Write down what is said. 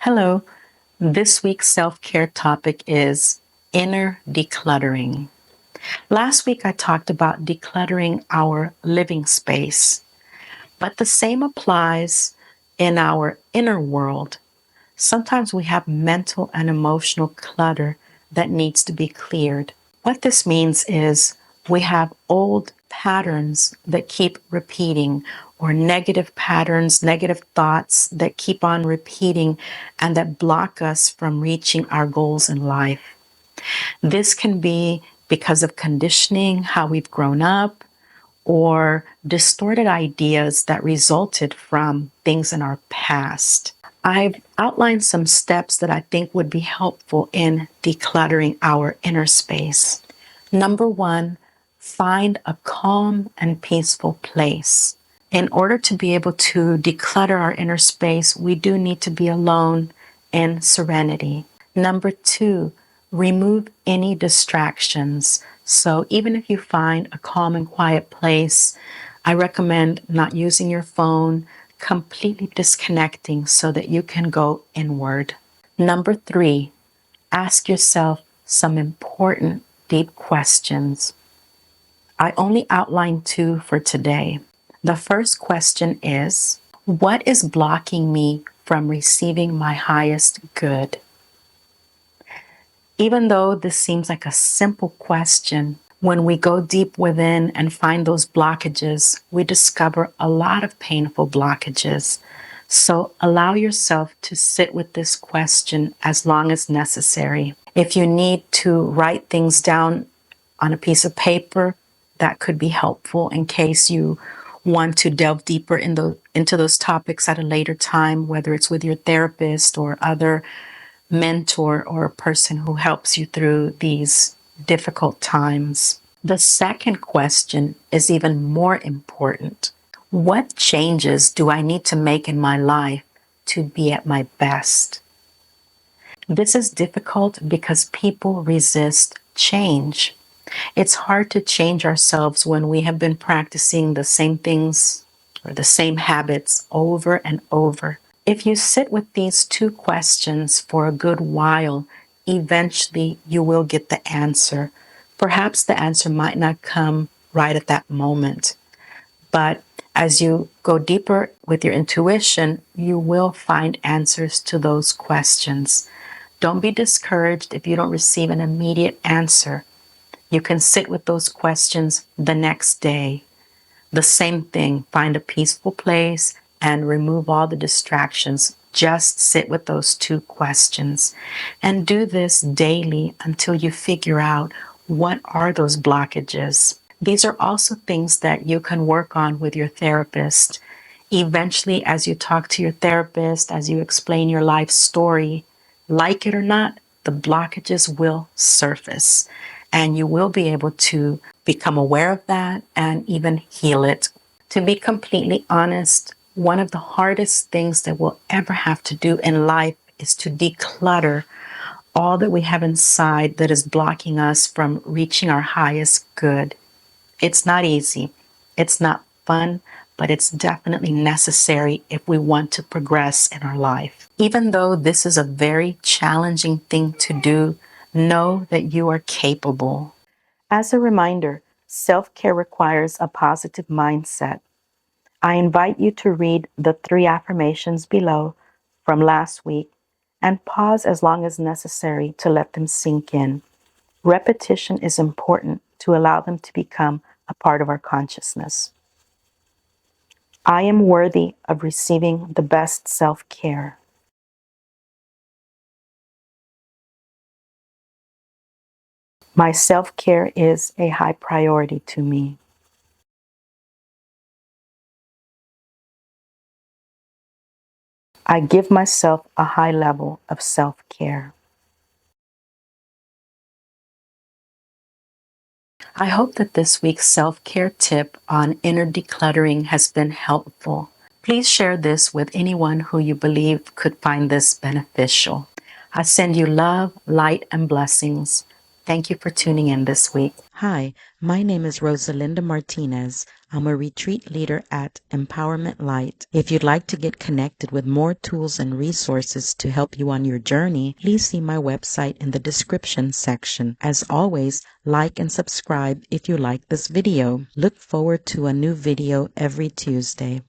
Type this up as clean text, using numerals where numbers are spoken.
Hello. This week's self-care topic is inner decluttering. Last week I talked about decluttering our living space, but the same applies in our inner world. Sometimes we have mental and emotional clutter that needs to be cleared. What this means is we have old patterns that keep repeating, or negative patterns, negative thoughts that keep on repeating and that block us from reaching our goals in life. This can be because of conditioning, how we've grown up, or distorted ideas that resulted from things in our past. I've outlined some steps that I think would be helpful in decluttering our inner space. Number one, find a calm and peaceful place. In order to be able to declutter our inner space, we do need to be alone in serenity. Number two, remove any distractions. So even if you find a calm and quiet place, I recommend not using your phone, completely disconnecting so that you can go inward. Number three, ask yourself some important, deep questions. I only outlined two for today. The first question is, what is blocking me from receiving my highest good? Even though this seems like a simple question, when we go deep within and find those blockages, we discover a lot of painful blockages. So allow yourself to sit with this question as long as necessary. If you need to write things down on a piece of paper, that could be helpful in case you want to delve deeper into those topics at a later time, whether it's with your therapist or other mentor or a person who helps you through these difficult times. The second question is even more important. What changes do I need to make in my life to be at my best? This is difficult because people resist change. It's hard to change ourselves when we have been practicing the same things or the same habits over and over. If you sit with these two questions for a good while, eventually you will get the answer. Perhaps the answer might not come right at that moment, but as you go deeper with your intuition, you will find answers to those questions. Don't be discouraged if you don't receive an immediate answer. You can sit with those questions the next day. The same thing, find a peaceful place and remove all the distractions. Just sit with those two questions and do this daily until you figure out what are those blockages. These are also things that you can work on with your therapist. Eventually, as you talk to your therapist, as you explain your life story, like it or not, the blockages will surface and you will be able to become aware of that and even heal it. To be completely honest, one of the hardest things that we'll ever have to do in life is to declutter all that we have inside that is blocking us from reaching our highest good. It's not easy. It's not fun, but it's definitely necessary if we want to progress in our life. Even though this is a very challenging thing to do, know that you are capable. As a reminder, self-care requires a positive mindset. I invite you to read the 3 affirmations below from last week and pause as long as necessary to let them sink in. Repetition is important to allow them to become a part of our consciousness. I am worthy of receiving the best self-care. My self-care is a high priority to me. I give myself a high level of self-care. I hope that this week's self-care tip on inner decluttering has been helpful. Please share this with anyone who you believe could find this beneficial. I send you love, light, and blessings. Thank you for tuning in this week. Hi, my name is Rosalinda Martinez. I'm a retreat leader at Empowerment Light. If you'd like to get connected with more tools and resources to help you on your journey, please see my website in the description section. As always, like and subscribe if you like this video. Look forward to a new video every Tuesday.